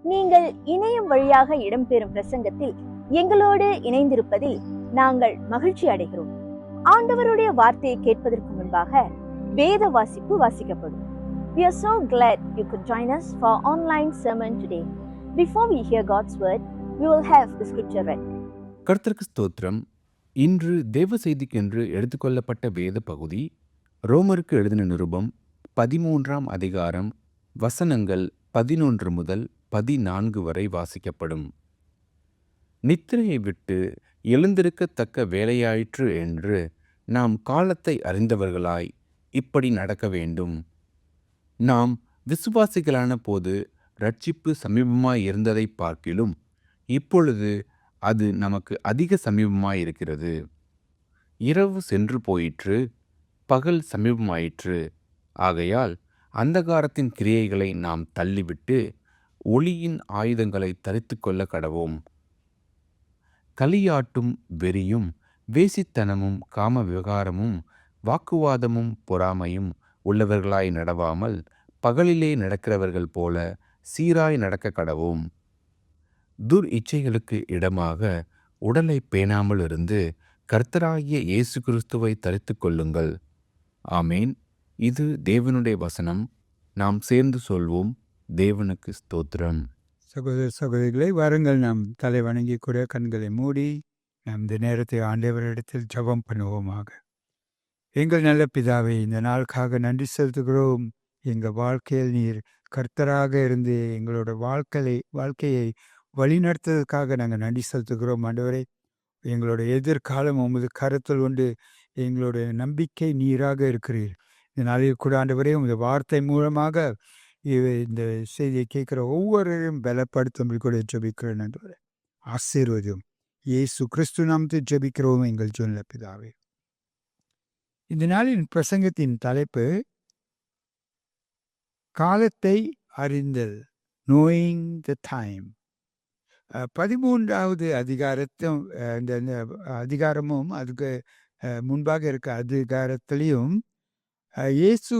நீங்கள் இணையம் வழியாக இடம்பெறும் பிரசங்கத்தில் எங்களோடு இணைந்திருப்பதில் நாங்கள் மகிழ்ச்சி அடைகிறோம். ஆண்டவருடைய வார்த்தையை கேட்பதற்கு முன்பாக வேத வாசிப்பு வாசிக்கப்படும். We are so glad you could join us for online sermon today. Before we hear God's word, we will have the scripture read. கர்த்தருக்கு ஸ்தோத்திரம். இன்று தேவ செய்திக்கென்று எடுத்துக்கொள்ளப்பட்ட வேத பகுதி ரோமருக்கு எழுதின நிருபம் 13ஆம் அதிகாரம் வசனங்கள் 11 முதல் 14 வரை வாசிக்கப்படும். நித்திரையை விட்டு எழுந்திருக்கத்தக்க வேலையாயிற்று என்று நாம் காலத்தை அறிந்தவர்களாய் இப்படி நடக்க வேண்டும். நாம் விசுவாசிகளான போது இரட்சிப்பு சமீபமாய் இருந்ததை பார்க்கிலும் இப்பொழுது அது நமக்கு அதிக சமீபமாயிருக்கிறது. இரவு சென்று போயிற்று, பகல் சமீபமாயிற்று. ஆகையால் அந்தகாரத்தின் கிரியைகளை நாம் தள்ளிவிட்டு ஒளியின் ஆயுதங்களை தரித்து கொள்ள கடவோம். களியாட்டும் வெறியும் வேசித்தனமும் காம விவகாரமும் வாக்குவாதமும் பொறாமையும் உள்ளவர்களாய் நடவாமல் பகலிலே நடக்கிறவர்கள் போல சீராய் நடக்க கடவோம். துர் இச்சைகளுக்கு இடமாக உடலை பேணாமல் இருந்து கர்த்தராகிய இயேசு கிறிஸ்துவை தரித்து கொள்ளுங்கள். ஆமேன். இது தேவனுடைய வசனம். நாம் சேர்ந்து சொல்வோம், தேவனுக்கு ஸ்தோத்திரம். சகோதர சகோதரிகளை வாருங்கள், நாம் தலை வணங்கி கூட கண்களை மூடி நாம் இந்த நேரத்தை ஆண்டவரிடத்தில் ஜெபம் பண்ணுவோமாக. எங்கள் நல்ல பிதாவை, இந்த நாளுக்காக நன்றி செலுத்துகிறோம். எங்கள் வாழ்க்கையில் நீர் கர்த்தராக இருந்து எங்களோட வாழ்க்கையை வழிநடத்துவதற்காக நாங்கள் நன்றி செலுத்துகிறோம். ஆண்டவரே, எங்களோட எதிர்காலம் உமது கருத்தில் உண்டு. எங்களுடைய நம்பிக்கை நீராக இருக்கிறீர். இந்த நாளில் கூட ஆண்டவரே, உமது வார்த்தை மூலமாக இந்த செய்தியை கேட்குற ஒவ்வொருவரையும் பலப்படுத்தும்படி கூட ஜெபிக்கிறேன். ஆண்டவரே, ஆசீர்வதியும். இயேசு கிறிஸ்து நாமத்தை ஜெபிக்கிறோம் எங்கள் நல்ல பிதாவே. இந்த நாளின் பிரசங்கத்தின் தலைப்பு காலத்தை அறிந்தல், நோயிங் த டைம். 13வது அதிகாரமும் அதுக்கு முன்பாக இருக்க அதிகாரத்திலையும் இயேசு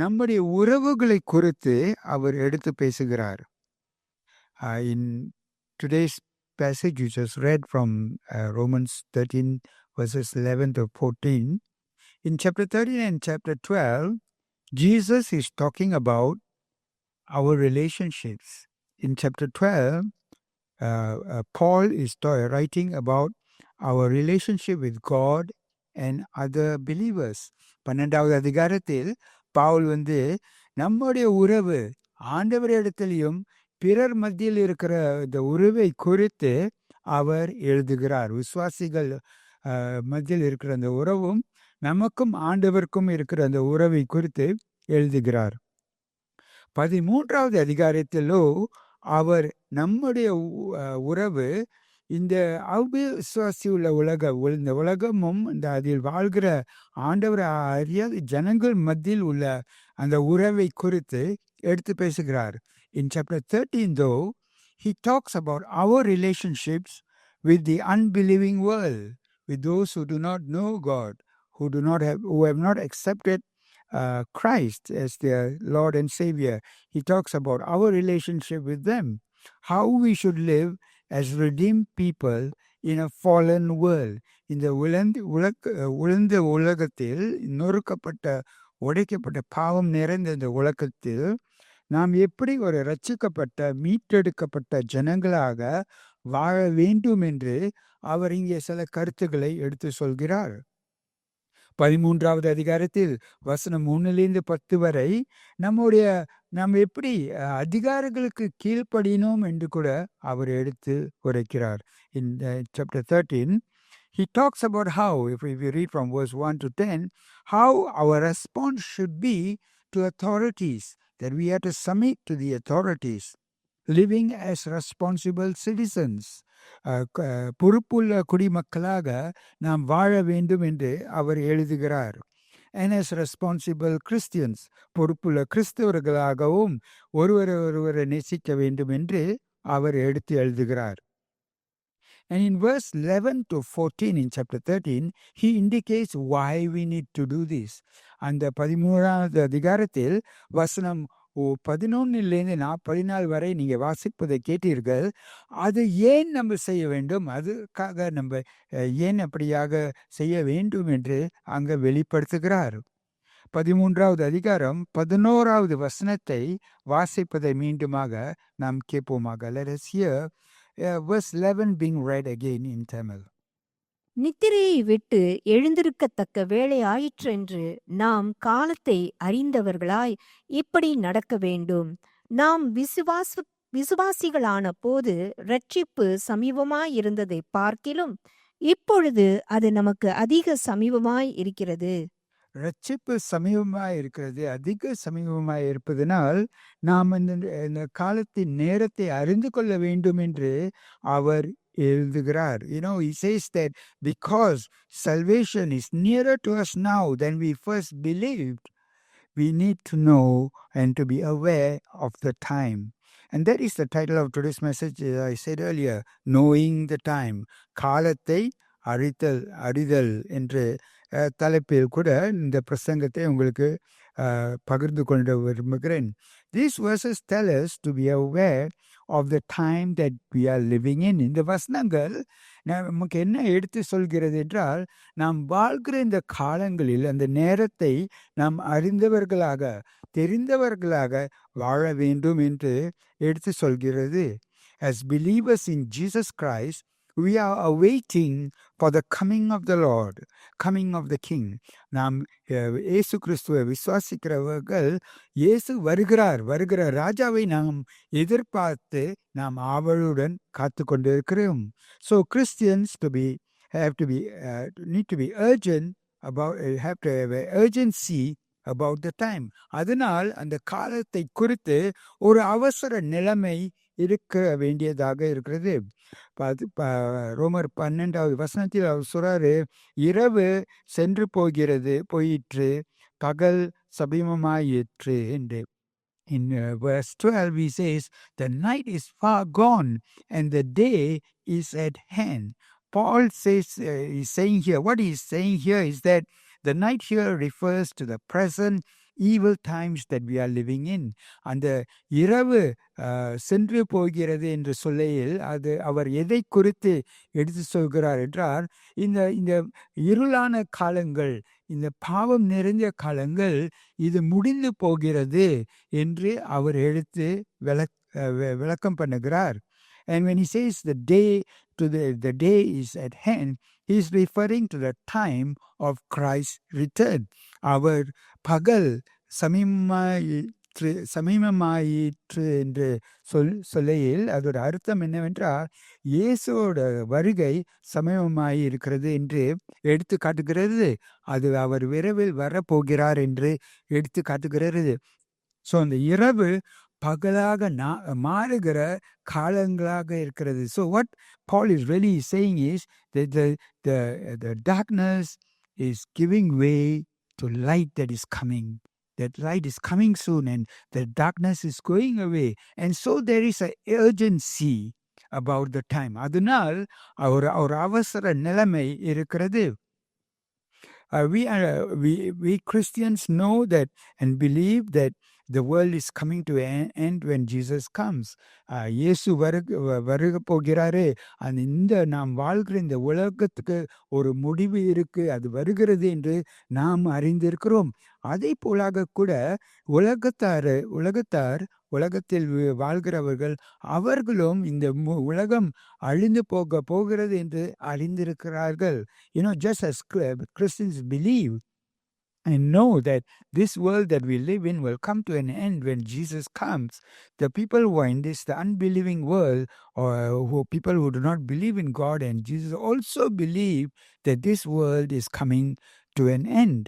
நம்முடைய உறவுகளை குறித்து அவர் எடுத்து பேசுகிறார். In today's passage you just read from Romans 13 verses 11 to 14. In chapter 13 and chapter 12, Jesus is talking about our relationships. In chapter 12, Paul is writing about our relationship with God and other believers. 12வது அதிகாரத்தில் பவுல் நம்முடைய உறவு ஆண்டவரிடத்திலையும் பிறர் மத்தியில் இருக்கிற இந்த உறவை குறித்து அவர் எழுதுகிறார். விசுவாசிகள் மத்தியில் இருக்கிற அந்த உறவும் நமக்கும் ஆண்டவருக்கும் இருக்கிற அந்த உறவை குறித்து எழுதுகிறார். 13வது அதிகாரத்திலோ அவர் நம்முடைய உறவு இந்த அவிசுவாசி உள்ள இந்த உலகமும் இந்த அதில் வாழ்கிற ஆண்டவரை அறியாத ஜனங்கள் மத்தியில் உள்ள அந்த உறவை குறித்து எடுத்து பேசுகிறார். In chapter 13 though, he talks about our relationships with the unbelieving world, with those who do not know God, who have not accepted Christ as their Lord and Savior. He talks about our relationship with them, how we should live as redeemed people in a fallen world. இந்த உலர்ந்த உலகத்தில், நொறுக்கப்பட்ட உடைக்கப்பட்ட பாவம் நிறைந்த இந்த உலகத்தில் நாம் எப்படி ஒரு ரட்சிக்கப்பட்ட மீட்டெடுக்கப்பட்ட ஜனங்களாக வாழ வேண்டும் என்று அவர் இங்கே சில கருத்துக்களை எடுத்து சொல்கிறார். 13வது அதிகாரத்தில் வசனம் 1-10 வரை நாம் எப்படி அதிகாரிகளுக்கு கீழ்ப்படினோம் என்று கூட அவர் எடுத்து உரைக்கிறார். In chapter 13, he talks about how, if we read from verse 1 to 10, how our response should be to authorities, that we have to submit to the authorities, living as responsible citizens. பொறுப்புள்ள குடிமக்களாக நாம் வாழ வேண்டும் என்று அவர் எழுதுகிறார். And as responsible Christians, பொறுப்புள்ள கிறிஸ்தவர்களாகவும் ஒருவரை நேசிக்க வேண்டும் என்று அவர் எடுத்து எழுதுகிறார். And in verse 11 to 14 in chapter 13, he indicates why we need to do this. அந்த 13வது அதிகாரத்தில் வசனம் 11 14 வரை நீங்க வாசிப்பதை கேட்டீர்கள். அது ஏன் நம்ம செய்ய வேண்டும்? அதுக்காக நம்ம ஏன் அப்படியாக செய்ய வேண்டும் என்று அங்க வெளிப்படுத்துகிறார். 13வது அதிகாரம் 11வது வசனத்தை வாசிப்பதை மீண்டுமாக நாம் கேட்போமாக. Let us hear verse 11 being read again in Tamil. நித்திரையை விட்டு எழுந்திருக்கத்தக்க வேளை ஆயிற்றென்று நாம் காலத்தை அறிந்தவர்களாய் இப்படி நடக்க வேண்டும். நாம் விசுவாசிகளான போது இரட்சிப்பு சமீபமாயிருந்ததை பார்க்கிலும் இப்பொழுது அது நமக்கு அதிக சமீபமாய் இருக்கிறது. ரட்சிப்பு சமீபமாய் இருக்கிறது, அதிக சமீபமாய் இருப்பதனால் நாம் இந்த காலத்தின் நேரத்தை அறிந்து கொள்ள வேண்டும் என்று அவர் எழுதுகிறார். He says that because salvation is nearer to us now than we first believed, we need to know and to be aware of the time. And that is the title of today's message, as I said earlier, knowing the time. காலத்தை அறிதல் என்று தலைப்பில் கூட இந்த பிரசங்கத்தை உங்களுக்கு பகிர்ந்து கொண்டு விரும்புகிறேன். These verses tell us to be aware of the time that we are living in. இந்த வசனங்கள் நமக்கு என்ன எடுத்து சொல்கிறது என்றால், நாம் வாழ்கிற இந்த காலங்களில் அந்த நேரத்தை நாம் அறிந்தவர்களாக தெரிந்தவர்களாக வாழ வேண்டும் என்று எடுத்து சொல்கிறது. As believers in Jesus Christ, we are awaiting for the coming of the Lord, coming of the King. நாம் இயேசு கிறிஸ்துவை விசுவாசிக்கிறவர்கள் இயேசு வருகிற ராஜாவை நாம் எதிர்பார்த்து நாம் ஆவலுடன் காத்து கொண்டிருக்கிறோம். So Christians need to be urgent about, have to have an urgency about the time. அதனால் அந்த காலத்தை குறித்து ஒரு அவசர நிலைமை இருக்க வேண்டியதாக இருக்கிறது. ரோமர் 12வது வசனத்தில் அவர் சொல்றாரு, இரவு சென்று போயிற்று, பகல் சமீபமாயிற்று என்று. In verse 12 he says, the night is far gone and the day is at hand. Paul says, what he is saying here is that the night here refers to the present evil times that we are living in. அந்த இரவு சென்று போகிறது என்று சொல்லையில் அது அவர் எதை குறித்து எடுத்து சொல்கிறார் என்றால், இந்த இருளான காலங்கள், இந்த பாவம் நிறைந்த காலங்கள் இது முடிந்து போகிறது என்று அவர் எடுத்து விளக்கம் பண்ணுகிறார். And when he says the day is at hand, he is referring to the time of Christ's return. அவர் பகல் சமீபமாயிற்று என்று சொல்லையில் அதோட அர்த்தம் என்னவென்றால், இயேசுவோட வருகை சமீபமாயி இருக்கிறது என்று எடுத்து காட்டுகிறது. அது அவர் விரைவில் வரப்போகிறார் என்று எடுத்து காட்டுகிறது. ஸோ அந்த இரவு பகலாக மாறுகிற காலங்களாக இருக்கிறது. So what Paul is really saying is that the darkness is giving way to light that is coming. That light is coming soon and the darkness is going away. And so there is an urgency about the time. அதனால் ஒரு அவசர நிலைமை இருக்கிறது. We Christians know that and believe that the world is coming to an end when Jesus comes. இயேசு வருக போகிறாரு. இந்த நாம் வாழ்கிற இந்த உலகத்துக்கு ஒரு முடிவு இருக்கு, அது வருகிறது என்று நாம் அறிந்திருக்கிறோம். அதே போலாக கூட உலகத்தில் வாழ்கிறவர்கள் அவர்களும் இந்த உலகம் அழிந்து போகிறது என்று அறிந்திருக்கிறார்கள். Just as Christians believe and know that this world that we live in will come to an end when Jesus comes, the people who are in the unbelieving world, or people who do not believe in God and Jesus, also believe that this world is coming to an end.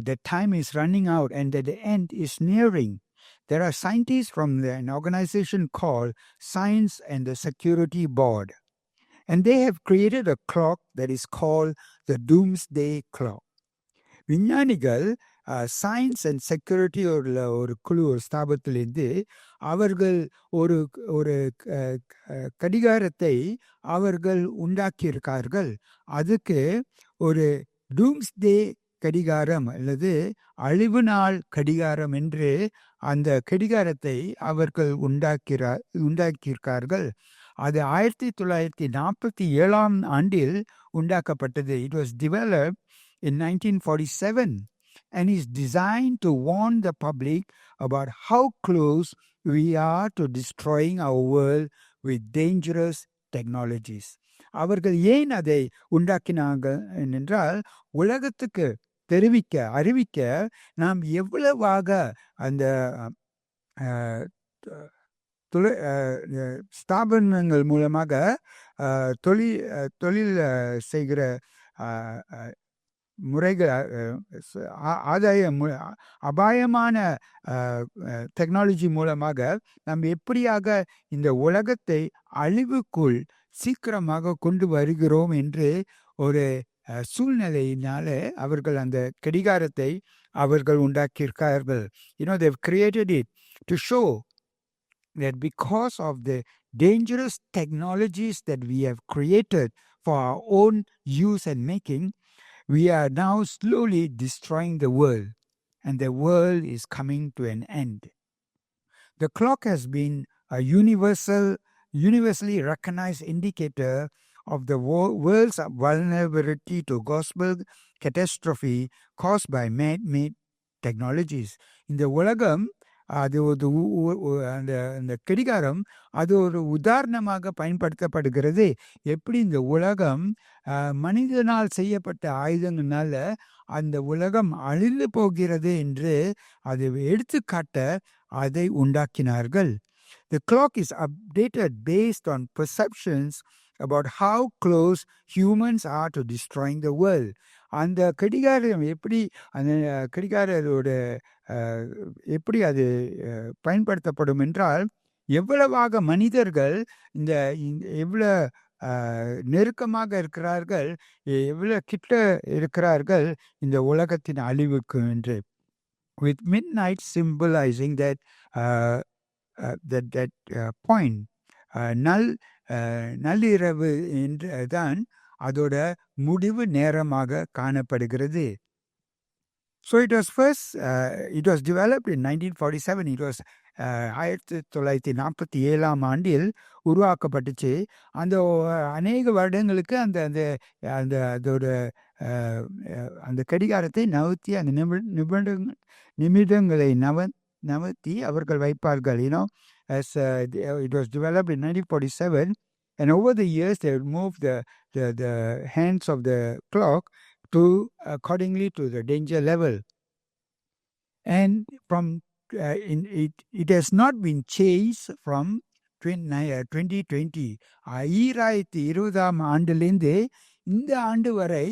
The time is running out and that the end is nearing. There are scientists from an organization called Science and the Security Board, and they have created a clock that is called the Doomsday Clock. விஞ்ஞானிகள் science and security ஒரு குழு, ஒரு ஸ்தாபத்திலிருந்து அவர்கள் ஒரு கடிகாரத்தை அவர்கள் உண்டாக்கியிருக்கார்கள். அதுக்கு ஒரு டூம்ஸ்டே கடிகாரம் அல்லது அழிவு நாள் கடிகாரம் என்று அந்த கடிகாரத்தை அவர்கள் உண்டாக்கியிருக்கார்கள். அது 1947 ஆண்டில் உண்டாக்கப்பட்டது. It was developed in 1947 and is designed to warn the public about how close we are to destroying our world with dangerous technologies. அவர்கள் ஏன் அதை உண்டாக்கினாங்க என்றால், உலகத்துக்கு அறிவிக்க நாம் எவ்வளவாக அந்த ஸ்தாபனங்கள் மூலமாக தொழில் செய்கிற முறைகள் அபாயமான டெக்னாலஜி மூலமாக நாம் எப்படியாக இந்த உலகத்தை அழிவுக்குள் சீக்கிரமாக கொண்டு வருகிறோம் என்று ஒரு சூழ்நிலையினால அவர்கள் அந்த கடிகாரத்தை அவர்கள் உண்டாக்கியிருக்கார்கள். They've created it to show that because of the dangerous technologies that we have created for our own use and making, we are now slowly destroying the world, and the world is coming to an end. The clock has been a universally recognized indicator of the world's vulnerability to gospel catastrophe caused by man-made technologies. இந்த உலகம் அது அந்த கடிகாரம் அது ஒரு உதாரணமாக பயன்படுத்தப்படுகிறது. எப்படி இந்த உலகம் மனிதனால் செய்யப்பட்ட ஆயுதங்களால அந்த உலகம் அழிந்து போகிறது என்று அதை எடுத்துக்காட்ட அதை உண்டாக்கினார்கள். The clock is updated based on perceptions about how close humans are to destroying the world. அந்த கடிகாரம் எப்படி அந்த கடிகாரோட எப்படி அது பயன்படுத்தப்படும் என்றால், எவ்வளவாக மனிதர்கள் இந்த எவ்வளோ நெருக்கமாக இருக்கிறார்கள், எவ்வளோ கிட்ட இருக்கிறார்கள் இந்த உலகத்தின் அழிவுக்கு என்று. With midnight symbolizing that point, நள்ளிரவு என்று தான் அதோட முடிவு நேரமாக காணப்படுகிறது. So it was developed in 1947. It was 1947 ஆண்டில் உருவாக்கப்பட்டுச்சு. அந்த அநேக வருடங்களுக்கு அந்த அந்த அந்த அதோட அந்த கடிகாரத்தை நகர்த்தி அந்த நிமிடங்களை நகர்த்தி அவர்கள் வைப்பார்கள். It was developed in 1947, and over the years they would move the hands of the clock to accordingly to the danger level, and from it has not been changed from 2020. 2020 ஆண்டிலிருந்து இந்த ஆண்டு வரை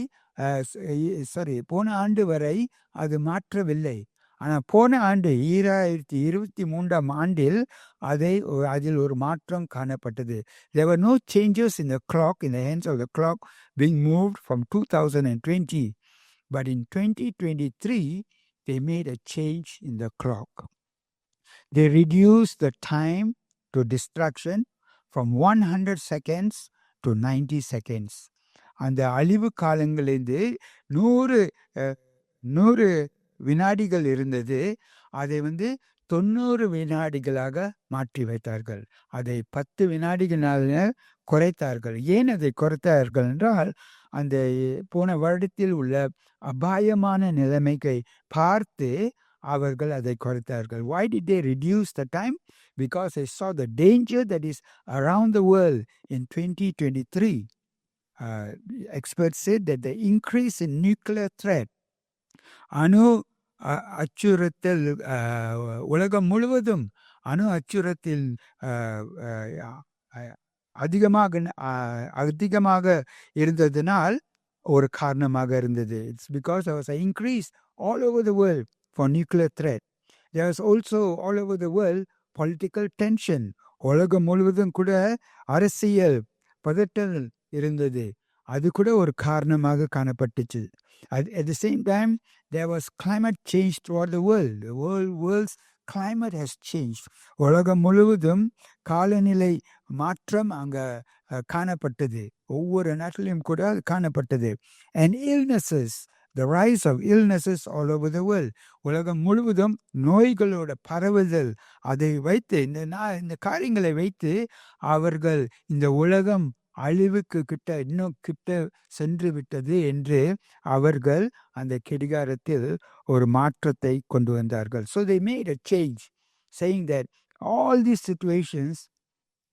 போன ஆண்டு வரை அது மாற்றவில்லை. ஆனால் போன ஆண்டு 2023 ஆண்டில் அதில் ஒரு மாற்றம் காணப்பட்டது. There were no changes in the clock, in the hands of the clock being moved from 2020. But in 2023, they made a change in the clock. They reduced the time to destruction from 100 seconds to 90 seconds. அந்த அழிவு காலங்களிலிருந்து 100 வினாடிகள் இருந்தது. அதை 90 வினாடிகளாக மாற்றி வைத்தார்கள். அதை 10 வினாடிகளாக குறைத்தார்கள். ஏன் அதை குறைத்தார்கள் என்றால், அந்த போன வருடத்தில் உள்ள அபாயமான நிலைமையை பார்த்து அவர்கள் அதை குறைத்தார்கள். Why did they reduce the time? Because they saw the danger that is around the world in 2023. Experts said that the increase in nuclear threat, அணு அச்சுறுத்தல், உலகம் முழுவதும் அணு அச்சுறுத்தல் அதிகமாக இருந்ததினால் ஒரு காரணமாக இருந்தது. It's because there was an increase all over the world for nuclear threat. There was also all over the world political tension. உலகம் முழுவதும் கூட அரசியல் பதட்டல் இருந்தது. அது கூட ஒரு காரணமாக காணப்பட்டுச்சு. At the same time, there was climate change throughout the world. The world's climate has changed. உலகம் முழுவதும் காலநிலை மாற்றம் அங்கே காணப்பட்டது. ஒவ்வொரு நாட்டிலும் கூட காணப்பட்டது. And illnesses the rise of illnesses all over the world. உலகம் முழுவதும் நோய்களோட பரவுதல், அதை வைத்து இந்த காரியங்களை வைத்து அவர்கள் இந்த உலகம் அழிவுக்கு இன்னும் கிட்ட சென்று விட்டது என்று அவர்கள் அந்த கடிகாரத்தில் ஒரு மாற்றத்தை கொண்டு வந்தார்கள். So they made a change, saying that all these situations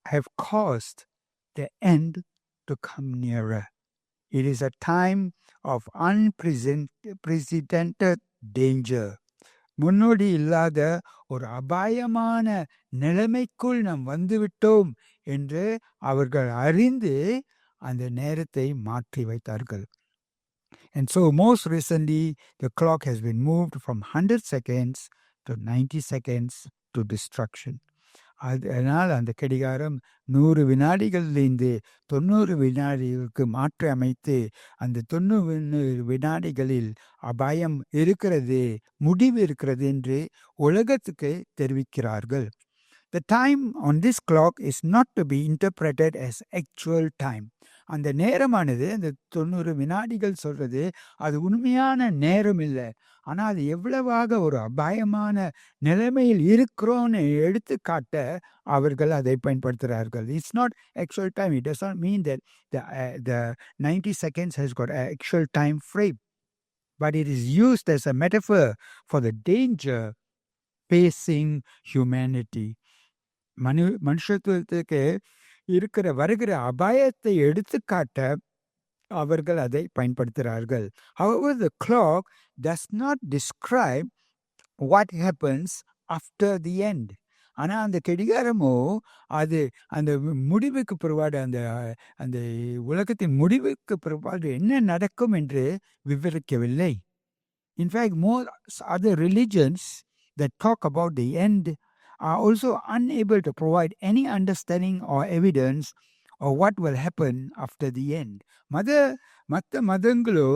have caused the end to come nearer. It is a time of unprecedented danger. முன்னோடி இல்லாத ஒரு அபாயமான நிலைமைக்குள் நாம் வந்துவிட்டோம் என்று அவர்கள் அறிந்து அந்த நேரத்தை மாற்றி வைத்தார்கள். And so most recently the clock has been moved from 100 seconds to 90 seconds to destruction. அதனால் அந்த கடிகாரம் 100 வினாடிகளிலிருந்து 90 வினாடிகளுக்கு மாற்றி அமைத்து அந்த 90 வினாடிகளில் அபாயம் இருக்கிறது, முடிவு இருக்கிறது என்று உலகத்துக்கு தெரிவிக்கிறார்கள். The time on this clock is not to be interpreted as actual time. அந்த நேரமானது, அந்த 90 வினாடிகள் சொல்றது அது உண்மையான நேரம் இல்லை, ஆனால் அது எவ்வளவாக ஒரு அபாயமான நிலைமையில் இருக்கிறோன்னு எடுத்துக்காட்ட அவர்கள் அதை பயன்படுத்துகிறார்கள். It's not actual time. It does not mean that the 90 seconds has got an actual time frame, but it is used as a metaphor for the danger facing humanity. மனுஷத்துவத்துக்கு வருகிற அபாயத்தை எடுத்துக்காட்ட அவர்கள் அதை பயன்படுத்துகிறார்கள். However, the clock does not describe what happens after the end. ஆனால் அந்த கடிகாரமோ அது அந்த முடிவுக்கு பிற்பாடு, அந்த உலகத்தின் முடிவுக்கு பிற்பாடு என்ன நடக்கும் என்று விவரிக்கவில்லை. In fact, most other religions that talk about the end are also unable to provide any understanding or evidence of what will happen after the end. மற்ற மதங்களோ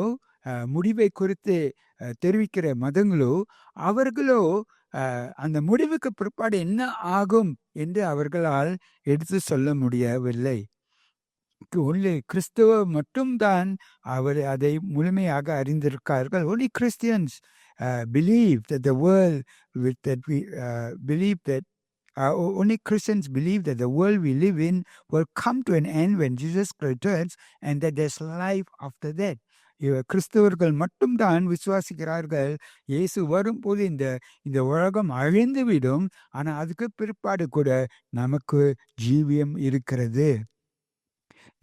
முடிவை குறித்து தெரிவிக்கிற மதங்களோ அவர்களோ அந்த முடிவுக்கு பிற்பாடு என்ன ஆகும் என்று அவர்களால் எடுத்து சொல்ல முடியவில்லை. ஒன்லி கிறிஸ்துவ மட்டும்தான் அவர் அதை முழுமையாக அறிந்திருக்கார்கள். Only Christians believe that the world only Christians believe that the world we live in will come to an end when Jesus returns and that there's life after that. கிறிஸ்தவர்கள் மட்டும்தான் விசுவாசிக்கிறார்கள் இயேசு வரும்போது இந்த உலகம் அழிந்துவிடும், ஆனால் அதுக்கு பிற்பாடு கூட நமக்கு ஜீவியம் இருக்கிறது.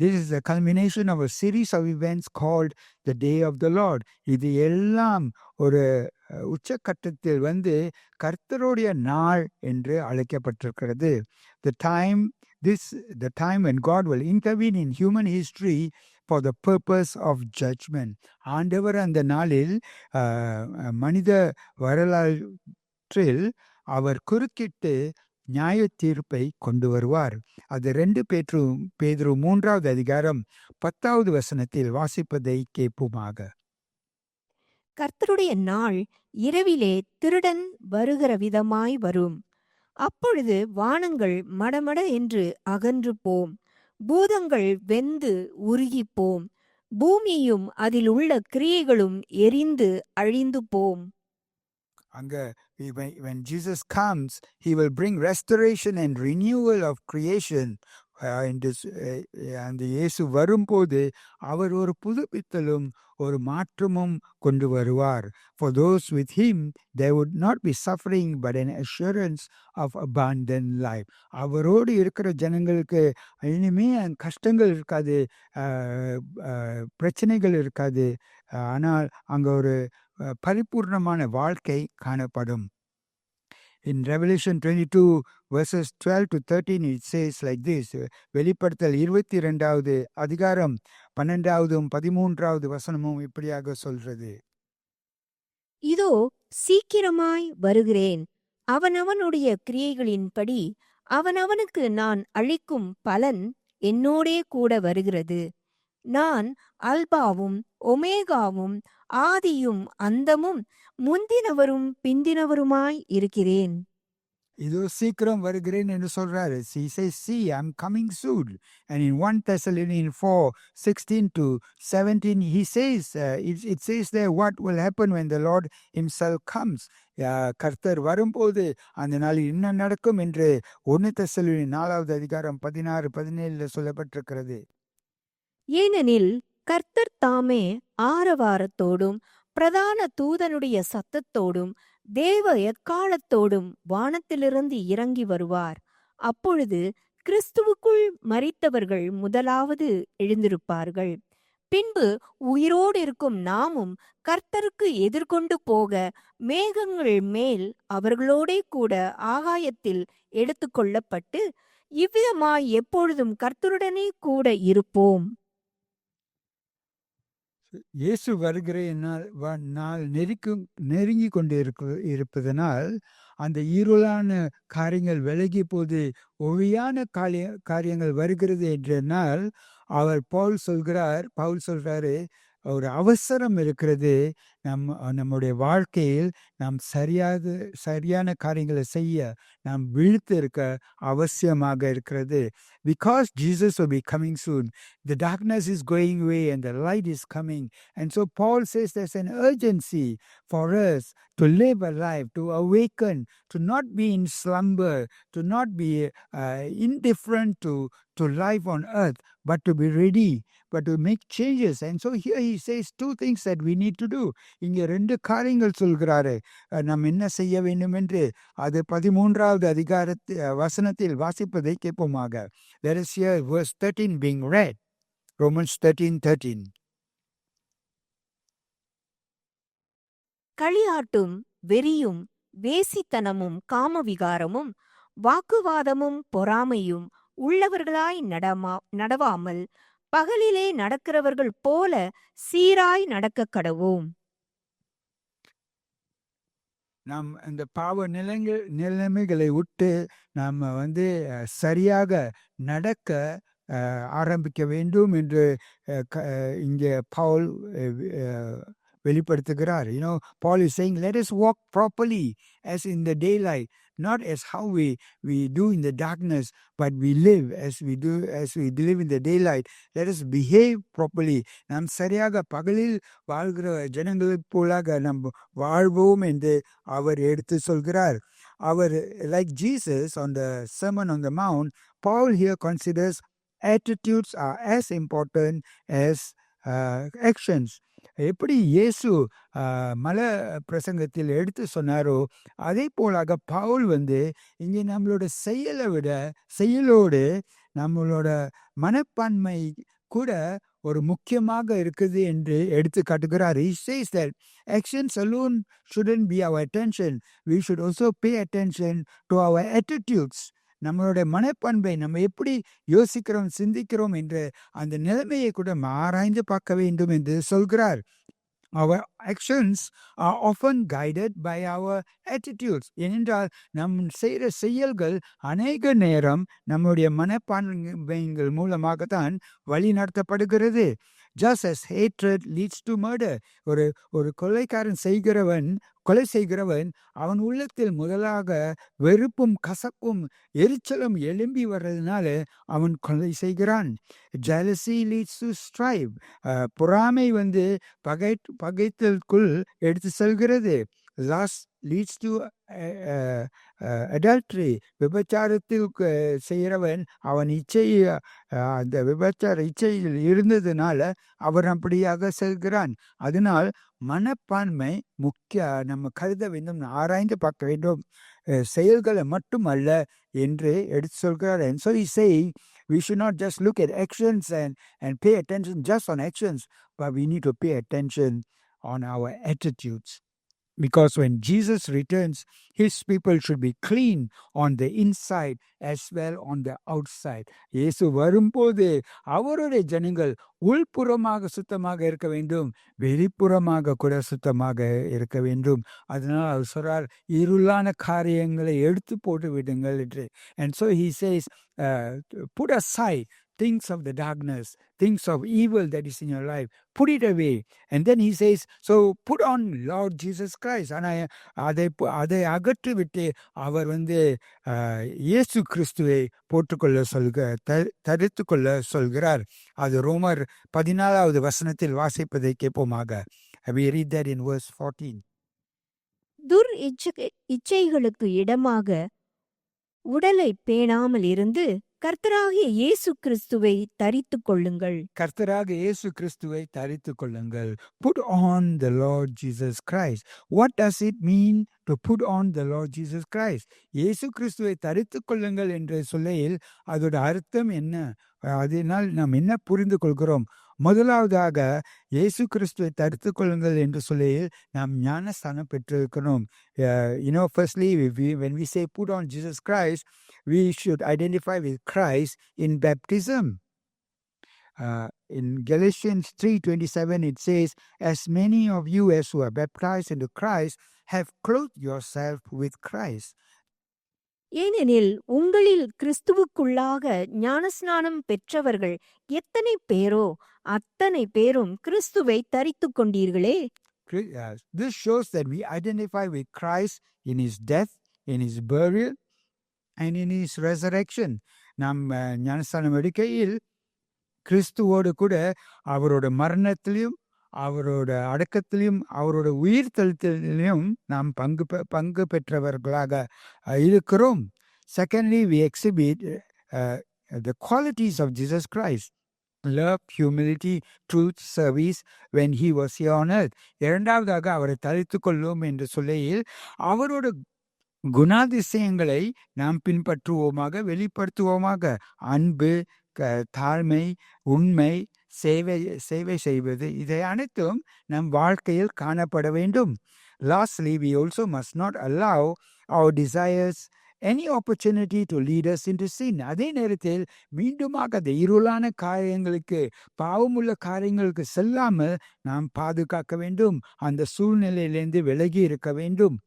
This is the culmination of a series of events called the Day of the Lord. இது எல்லாம் ஒரு உச்சக்கட்டத்தில் கர்த்தருடைய நாள் என்று அழைக்கப்பட்டிருக்கிறது. The time when God will intervene in human history for the purpose of judgment. ஆண்டவர் அந்த நாளில் மனித வரலாற்றில் அவர் குறுக்கிட்டு நியாய தீர்ப்பை கொண்டு வருவார். அது 2 பேதுரு 3வது அதிகாரம் 10வது வசனத்தில் வாசிப்பதை கேட்போமாக. கர்த்தருடைய நாள் இரவிலே திருடன் வருகிற விதமாய் வரும். அப்பொழுது வானங்கள் மடமட என்று அகன்று போம், பூதங்கள் வெந்து உருகி போம், பூமியும் அதில் உள்ள கிரியைகளும் எரிந்து அழிந்து போம். அங்க when Jesus comes, he will bring restoration and renewal of creation. அந்த இயேசு வரும்போது அவர் ஒரு புதுப்பித்தலும் ஒரு மாற்றமும் கொண்டு வருவார். For those with him there would not be suffering but an assurance of abundant life. அவரோடு இருக்கிற ஜனங்களுக்கு இனிமே கஷ்டங்கள் இருக்காது, பிரச்சனைகள் இருக்காது, ஆனால் அங்க ஒரு பரிபூர்ணமான வாழ்க்கை காணப்படும். In Revelation 22 verses 12 to 13 it says like this. வெளிப்படுத்தல் 22வது அதிகாரம் 12வதும் 13வது வசனமும் இப்படியாக சொல்றது. இதோ சீக்கிரமாய் வருகிறேன், அவனவனுடைய கிரியைகளின்படி அவனவனுக்கு நான் அளிக்கும் பலன் என்னோடே கூட வருகிறது. நான் அல்பாவும் ஒமேகாவும் ஆதியும் அந்தமும் முந்தினவரும் பிந்தினவருமாய் இருக்கிறேன். இதோ சீக்கிரம் வருகிறேன் என்று சொல்றாரு. He says, see, I'm coming soon. And in 1 Thessalonians 4:16 to 17, he says, it says there what will happen when the Lord himself comes. கர்த்தர் வரும்போது அந்த நாளில் என்ன நடக்கும் என்று 1 தெசலோனியர் 4வது அதிகாரம் 16-17 சொல்லப்பட்டிருக்கிறது. ஏனெனில் கர்த்தர் தாமே ஆரவாரத்தோடும் பிரதான தூதனுடைய சத்தத்தோடும் தேவ எக்காலத்தோடும் வானத்திலிருந்து இறங்கி வருவார். அப்பொழுது கிறிஸ்துவுக்குள் மரித்தவர்கள் முதலாவது எழுந்திருப்பார்கள். பின்பு உயிரோடு இருக்கும் நாமும் கர்த்தருக்கு எதிர்கொண்டு போக மேகங்கள் மேல் அவர்களோடே கூட ஆகாயத்தில் எடுத்துக்கொள்ளப்பட்டு இவ்விதமாய் எப்பொழுதும் கர்த்தருடனே கூட இருப்போம். இயேசு வருகிற நாள் நெருங்கி கொண்டு இருப்பதனால் அந்த இருளான காரியங்கள் விலகி போது ஒளியான காரியங்கள் வருகிறது என்றனால் பவுல் சொல்றாரு, ஒரு அவசரம் இருக்கிறது. நம்முடைய வாழ்க்கையில் நாம் சரியான காரியங்களை செய்ய நாம் விழித்து இருக்க அவசியமாக இருக்கிறது. Because Jesus will be coming soon, the darkness is going away and the light is coming. And so Paul says there's an urgency for us to live a life, to awaken, to not be in slumber, to not be indifferent to life on earth, but to be ready, but to make changes. And so here he says two things that we need to do. இங்கே 2 காரியங்கள் சொல்கிறாரு, நாம் என்ன செய்ய வேண்டும் என்று. அது 13வது வசனத்தில் வாசிப்பதை கேட்போமாக. Let us hear verse 13 being read. Romans 13:13. களியாட்டும் வெறியும் வேசித்தனமும் காமவிகாரமும் வாக்குவாதமும் பொறாமையும் உள்ளவர்களாய் நடவாமல் பகலிலே நடக்கிறவர்கள் போல சீராய் நடக்க கடவோம். நாம் இந்த பாவ நிலைமைகளை விட்டு நாம் சரியாக நடக்க ஆரம்பிக்க வேண்டும் என்று இங்கே பவுல் வெளிப்படுத்துகிறார். Paul is saying, let us walk properly as in the daylight, not as how we do in the darkness, but we live as we live in the daylight. Let us behave properly. நாம் சரியாக பகலில் வாழ்கிற ஜனங்களைப் போலாக நாம் வாழ்வோம் என்று அவர் எடுத்து சொல்கிறார். Like Jesus on the Sermon on the Mount, Paul here considers attitudes are as important as actions. எப்படி இயேசு மலை பிரசங்கத்தில் எடுத்து சொன்னாரோ அதே போலாக பவுல் இங்கே நம்மளோட செயலோடு நம்மளோட மனப்பான்மை கூட ஒரு முக்கியமாக இருக்குது என்று எடுத்து காட்டுகிறார். He says that actions alone shouldn't be our attention. We should also pay attention to our attitudes. நம்மளுடைய மனப்பண்பை நம்ம எப்படி யோசிக்கிறோம் சிந்திக்கிறோம் என்று அந்த நிலைமையை கூட ஆராய்ந்து பார்க்க வேண்டும் என்று சொல்கிறார். Our actions are often guided by our attitudes. ஏனென்றால் நம் செய்கிற செயல்கள் அநேக நேரம் நம்முடைய மனப்பான்மைகள் மூலமாகத்தான் வழி நடத்தப்படுகிறது. Just as hatred leads to murder. ஒரு கொலை செய்கிறவன் அவன் உள்ளத்தில் முதலாக வெறுப்பும் கசப்பும் எரிச்சலும் எழும்பி வர்றதுனால அவன் கொலை செய்கிறான். Jealousy leads to strife. பொறாமை பகைத்தலுக்குள் எடுத்து செல்கிறது. Lust leads to adultery. விபச்சாரத்தில் செய்கிறவன் அவன் அந்த விபச்சார இச்சையில் இருந்ததுனால அவன் அப்படியாக செல்கிறான். அதனால் மனப்பான்மை நம்ம கருத வேண்டும், ஆராய்ந்து பார்க்க வேண்டும், செயல்களை மட்டுமல்ல என்று எடுத்து சொல்கிறார். And so he saying we should not just look at actions and pay attention just on actions, but we need to pay attention on our attitudes. Because when Jesus returns, his people should be clean on the inside as well on the outside. இயேசு வரும்போது அவருடைய ஜனங்கள் உள்புறமாக சுத்தமாக இருக்க வேண்டும், வெளிப்புறமாக கூட சுத்தமாக இருக்க வேண்டும். அதனால் அவர் சொல்றார், இருளான காரியங்களை எடுத்து போட்டு விடுங்கள் என்று. And so he says, put aside things of the darkness, things of evil that is in your life. Put it away. And then he says, so put on Lord Jesus Christ. ஆனால் அதை அகற்றி விட்டு அவர் இயேசு கிறிஸ்துவை போட்டுக்கொள்ள தரித்து கொள்ள சொல்கிறார். அது ரோமர் 14வது வசனத்தில் வாசிப்பதை கேட்போமாக. We read that in verse 14. துர் இச்சைகளுக்கு இடமாக உடலை பேணாமல் இருந்து கர்த்தராகிய இயேசு கிறிஸ்துவை தரித்துக் கொள்ளுங்கள். கர்த்தராக இயேசு கிறிஸ்துவை தரித்துக் கொள்ளுங்கள். Put on the Lord Jesus Christ. What does it mean to put on the Lord Jesus Christ? இயேசு கிறிஸ்துவை தரித்துக் கொள்ளுங்கள் என்ற சொல்லையில் அதோட அர்த்தம் என்ன? அதனால் நாம் என்ன புரிந்து கொள்கிறோம்? முதலாவதாக இயேசு கிறிஸ்துவை தரித்துக் கொள்ளுங்கள் என்று சொல்லையில் நாம் ஞானஸ்தானம் பெற்றிருக்கணும். Firstly, when we say put on Jesus Christ, we should identify with Christ in baptism. In Galatians 3:27 it says, as many of you as who are baptized into Christ have clothed yourself with Christ. ஏனெனில் உங்களில் கிறிஸ்துவுக்குள்ளாக ஞானஸ்நானம் பெற்றவர்கள் எத்தனை பேரோ அத்தனை பேரும் கிறிஸ்துவை தரித்துக் கொண்டீர்களே. This shows that we identify with Christ in his death, in his burial and in his resurrection. நாம் ஞானஸ்தானம் எடுக்கையில் கிறிஸ்துவோடு கூட அவரோட மரணத்திலையும் அவரோட அடக்கத்திலையும் அவரோட உயிர் தழுத்திலையும் நாம் பங்கு பெற்றவர்களாக இருக்கிறோம். Secondly, we exhibit the qualities of Jesus Christ. Love, humility, truth, service when he was here on earth. இரண்டாவதாக அவரை தரித்துக் கொள்ளும் என்று சொல்லையில் அவரோட குணாதிசயங்களை நாம் பின்பற்றுவோமாக, வெளிப்படுத்துவோமாக. அன்பு, தாழ்மை, உண்மை, சேவை செய்வது, இதை அனைத்தும் நம் வாழ்க்கையில் காணப்பட வேண்டும். Lastly, we also must not allow our desires any opportunity to lead us into sin. அதே நேரத்தில் மீண்டுமாக அந்த இருளான காரியங்களுக்கு, பாவமுள்ள காரியங்களுக்கு செல்லாமல் நாம் பாதுகாக்க வேண்டும். அந்த சூழ்நிலையிலிருந்து விலகி இருக்க வேண்டும்.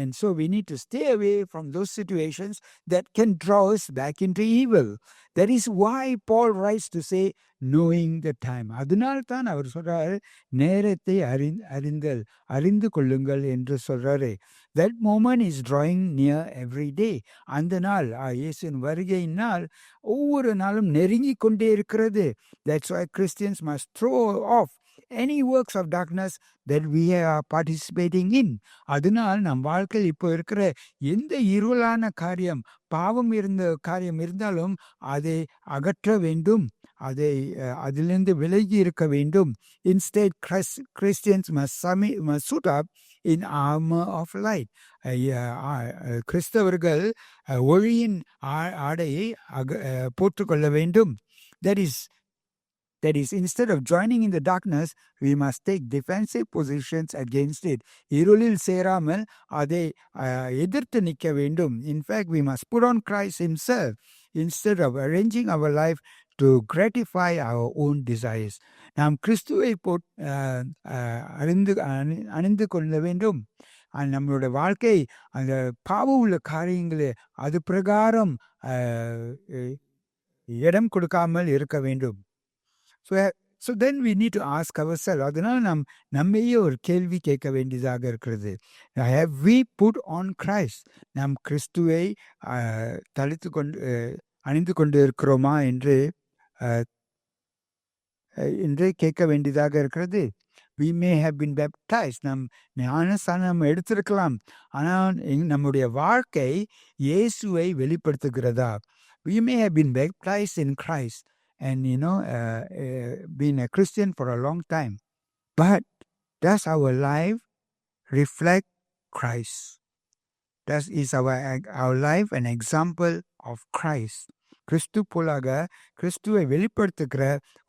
And so we need to stay away from those situations that can draw us back into evil. That is why Paul writes to say, knowing the time. அதனால்தான் அவர் சொல்றாரு, நேரத்தை அறிந்து கொள்ளுங்கள் என்று சொல்றாரு. That moment is drawing near every day. அந்த நாள், இயேசுவின் வருகையின் நாள் ஒவ்வொரு நாளும் நெருங்கி கொண்டே இருக்கிறது. That's why Christians must throw off any works of darkness that we are participating in. அதனால் நம் வாழ்க்கையில் இப்போ இருக்கிற எந்த இருளான காரியம், பாவம் காரியம் இருந்தாலும் அதை அகற்ற வேண்டும், அதிலிருந்து விலகி இருக்க வேண்டும். Instead, Christians must suit up in armor of light. கிறிஸ்தவர்கள் ஒளியின் ஆடையை போட்டுக்கொள்ள வேண்டும். That is, instead of joining in the darkness, we must take defensive positions against it. இருளில் சேராமல் அதை எதிர்த்து நிற்க வேண்டும். In fact, we must put on Christ himself instead of arranging our life to gratify our own desires. நாம் கிறிஸ்துவை அணிந்து கொள்ள வேண்டும். நம்மளுடைய வாழ்க்கை அந்த பாவம் உள்ள காரியங்களே அது பிரகாரம் இடம் கொடுக்காமல் இருக்க வேண்டும். So then we need to ask ourselves, அதனால் நாம் நம்மையே ஒரு கேள்வி கேட்க வேண்டியதாக இருக்கிறது. Have we put on Christ? நாம் கிறிஸ்துவை அணிந்து கொண்டு இருக்கிறோமா என்று கேட்க வேண்டியதாக இருக்கிறது. We may have been baptized. நாம் ஞானஸ்நானம் எடுத்திருக்கலாம், ஆனால் நம்முடைய வாழ்க்கை இயேசுவை வெளிப்படுத்துகிறதா? We may have been baptized in Christ and been a Christian for a long time, but does our life reflect Christ? Is our life an example of Christ? கிறிஸ்து போலாக கிறிஸ்துவை வெளிப்படுத்துகிற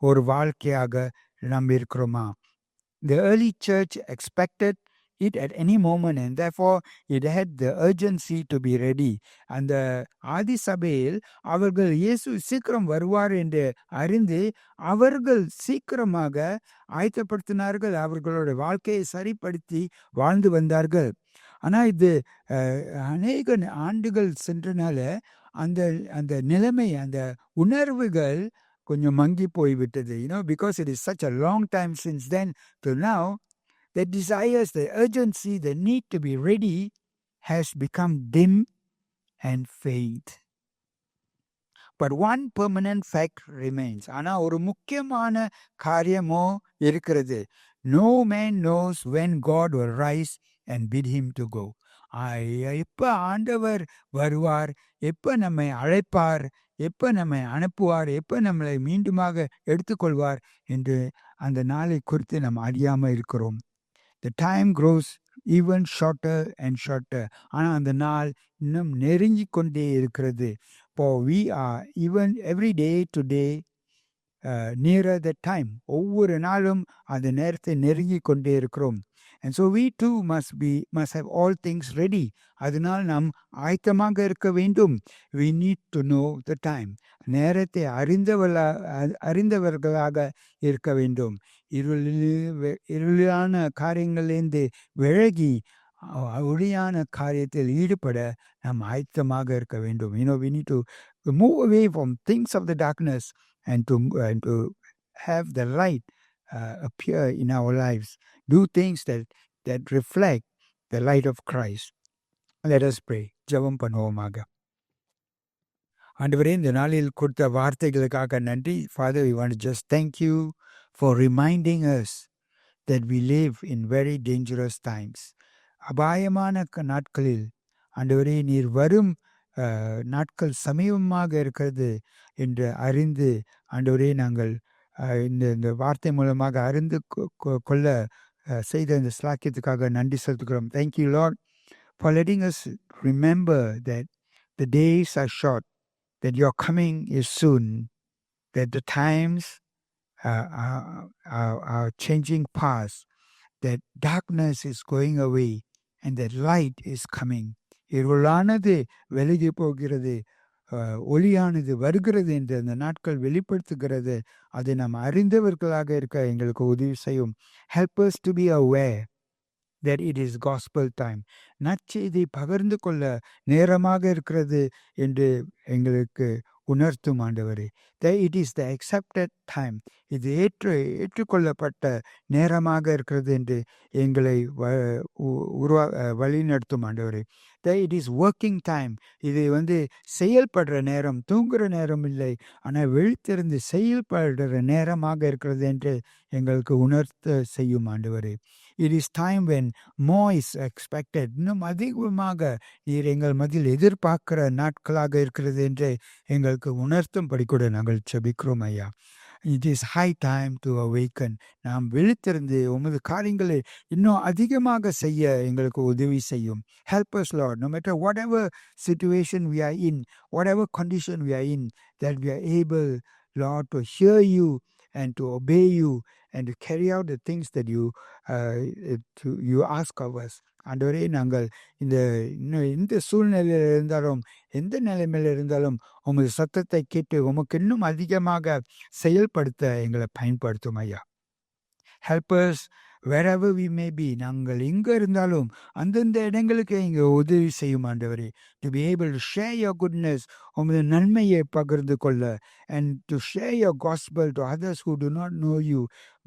ஒரு வாழ்க்கையாக நாம் இருக்கிறோமா? The early church expected it at any moment, and therefore it had the urgency to be ready. அந்த ஆதி சபையில் அவர்கள் இயேசு சீக்கிரம் வருவார் என்று அறிந்து அவர்கள் சீக்கிரமாக ஆயத்தப்படுத்தினார்கள். அவர்களோட வாழ்க்கையை சரிப்படுத்தி வாழ்ந்து வந்தார்கள். ஆனால் இது அநேக ஆண்டுகள் சென்றனால அந்த நிலைமை, அந்த உணர்வுகள் கொஞ்சம் மங்கி போய்விட்டது. Because it is such a long time since then to now, the desires, the urgency, the need to be ready has become dim and faint. But one permanent fact remains. ஆனா ஒரு முக்கியமான காரியமோ இருக்கிறது. No man knows when God will rise and bid him to go. எப்ப ஆண்டவர் வருவார், எப்ப நம்மை அழைப்பார், எப்ப நம்மை அனுப்புவார், எப்ப நம்மளை மீண்டுமாக எடுத்துக்கொள்வார் என்று அந்த நாளை குறித்து நாம் அறியாம இருக்கிறோம். The time grows even shorter and shorter. ஆனா அந்த நாள் இன்னும் நெருங்கி கொண்டே இருக்கிறது. For we are even every day today nearer that time. ஒவ்வொரு நாளும் அந்த நேரத்தை நெருங்கி கொண்டே இருக்கிறோம். And so we too must have all things ready. அதனால் நாம் ஆயத்தமாக இருக்க வேண்டும். We need to know the time. நேரத்தை அறிந்தவர்களாக இருக்க வேண்டும். இருளான காரியங்களிலிருந்து விலகி ஒளியான காரியத்தில் ஈடுபட நாம் ஆயத்தமாக இருக்க வேண்டும். We need to move away from things of the darkness and to have the light appear in our lives. Do things that reflect the light of Christ. Let us pray. ஜெபம் பண்ணுவோமாக. ஆண்டவரே, இந்த நாளில் கொடுத்த வார்த்தைகளுக்காக நன்றி. Father, we want to just thank you for reminding us that we live in very dangerous times. அபாயமான நாட்களில் ஆண்டவரே, நீர் வரும் நாட்கள் சமீபமாக இருக்கிறது என்று அறிந்து ஆண்டவரே நாங்கள் இந்த வார்த்தை மூலமாக அறிந்து கொள்ள செய்த இந்த ஸ்லாக்கியத்துக்காக நன்றி செலுத்துகிறோம். Thank you, Lord, for letting us remember that the days are short, that your coming is soon, that the times are changing fast, that darkness is going away and that light is coming. இருளானது விலகி போகிறது, ஒளியானது வருகிறது என்று அந்த நாட்கள் வெளிப்படுத்துகிறது. அதை நாம் அறிந்தவர்களாக இருக்க எங்களுக்கு உதவி செய்யும். Help us to be aware that it is gospel time. நற்செய்தி பகிர்ந்து கொள்ள நேரமாக இருக்கிறது என்று எங்களுக்கு உணர்த்தும் ஆண்டவரே. That it is the accepted time. இது ஏற்றுக்கொள்ளப்பட்ட நேரமாக இருக்கிறது என்று எங்களை வழிநடத்தும் ஆண்டவரே. That it is working time. இது செயல்படுற நேரம், தூங்குற நேரம் இல்லை, ஆனால் விழித்திருந்து செயல்படுற நேரமாக இருக்கிறது என்று எங்களுக்கு உணர்த்த செய்யும் ஆண்டவரே. It is time when more is expected. இன்னும் அதிகமாக நீர் எங்கள் மத்தியில் எதிர்பார்க்கிற நாட்களாக இருக்கிறது என்று எங்களுக்கு உணர்த்தும்படி கூட நாங்கள் ஜெபிக்கிறோம் ஐயா. It is high time to awaken. நாம் விழித்திருந்து உமது காரியங்களை இன்னும் அதிகமாக செய்ய எங்களுக்கு உதவி செய்யும். Help us, Lord, no matter whatever situation we are in, whatever condition we are in, that we are able, Lord, to hear you and to obey you and to carry out the things that you ask of us. ஆண்டவரே, நாங்கள் இந்த சூழ்நிலையில் இருந்தாலும் எந்த நிலைமையில் இருந்தாலும் உமது சத்தத்தை கேட்டு உமக்கு இன்னும் அதிகமாக செயல்படுத்த எங்களை பயன்படுத்தும் ஐயா. Help us wherever we may be. நாங்கள் எங்கே இருந்தாலும் அந்தந்த இடங்களுக்கு இங்கே உதவி செய்யும் ஆண்டவரே. To be able to share your goodness, உமது நன்மையை பகிர்ந்து கொள்ள, and to share your gospel to others who do not know you.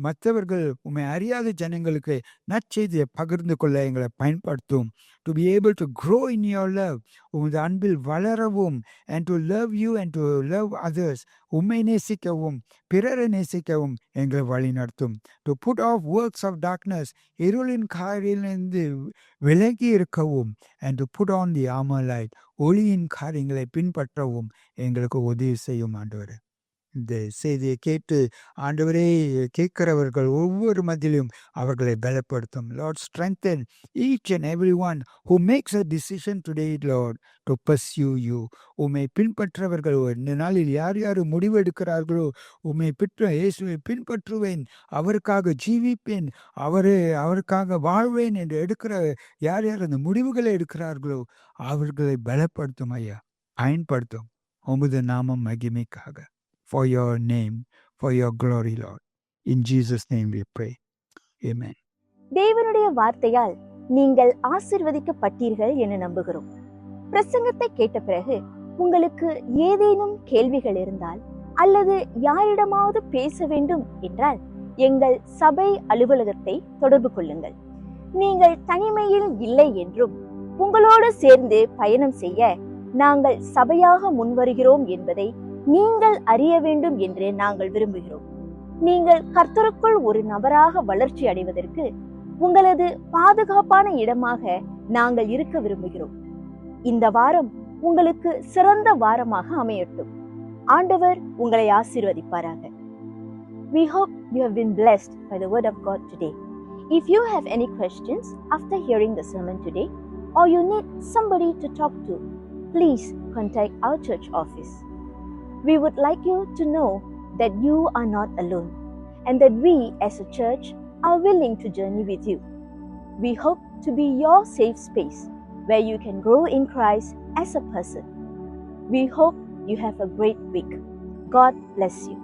மற்றவர்கள் உம்மை அறியாத ஜனங்களுக்கு நற்செய்தியை பகிர்ந்து கொள்ள எங்களை பயன்படுத்தும். To be able to grow in your love, உமது அன்பில் வளரவும், and to love you and to love others, உம்மை நேசிக்கவும் பிறரை நேசிக்கவும் எங்களை வழி நடத்தும். To put off works of darkness, இருளின் காரிலிருந்து விலகி இருக்கவும், and to put on the armor light, ஒளியின் காரியங்களை பின்பற்றவும் எங்களுக்கு உதவி செய்யும் ஆண்டவரே. இந்த செய்தியை கேட்டு ஆண்டவரே கேட்கிறவர்கள் ஒவ்வொரு மத்தியிலும் அவர்களை பலப்படுத்தும். Lord, strengthen each and every one who makes a decision today, Lord, to pursue you. உம்மை பின்பற்றவர்கள் இந்த நாளில் யார் யார் முடிவெடுக்கிறார்களோ, உம்மை இயேசுவை பின்பற்றுவேன், அவருக்காக ஜீவிப்பேன், அவருக்காக வாழ்வேன் என்று எடுக்கிற யார் யார் அந்த முடிவுகளை எடுக்கிறார்களோ அவர்களை பலப்படுத்தும் ஐயா, பயன்படுத்தும் உமது நாமம் மகிமைக்காக. For your name, for your glory, Lord. In Jesus' name we pray. Amen. தேவனுடைய வார்த்தையால் நீங்கள் ஆசீர்வதிக்கப்பட்டீர்கள் என நம்புகிறோம். பிரசங்கத்தை கேட்ட பிறகு உங்களுக்கு ஏதேனும் கேள்விகள் இருந்தால் அல்லது யாரிடமாவது பேச வேண்டும் என்றால் எங்கள் சபை அலுவலகத்தை தொடர்பு கொள்ளுங்கள். நீங்கள் தனிமையில் இல்லை என்றும் உங்களோடு சேர்ந்து பயணம் செய்ய நாங்கள் சபையாக முன்வருகிறோம் என்பதை நீங்கள் அறிய வேண்டும் என்று நாங்கள் விரும்புகிறோம். நீங்கள் கர்த்தருக்குள் ஒரு நபராக வளர்ச்சி அடைவதற்கு உங்களது பாதுகாப்பான இடமாக நாங்கள் இருக்க விரும்புகிறோம். இந்த வாரம் உங்களுக்கு சிறந்த வாரமாக அமையட்டும். ஆண்டவர் உங்களை ஆசீர்வதிப்பாராக. We hope you have been blessed by the word of God today. If you have any questions after hearing the sermon today, or you need somebody to talk to, please contact our church office. We would like you to know that you are not alone and that we as a church are willing to journey with you. We hope to be your safe space where you can grow in Christ as a person. We hope you have a great week. God bless you.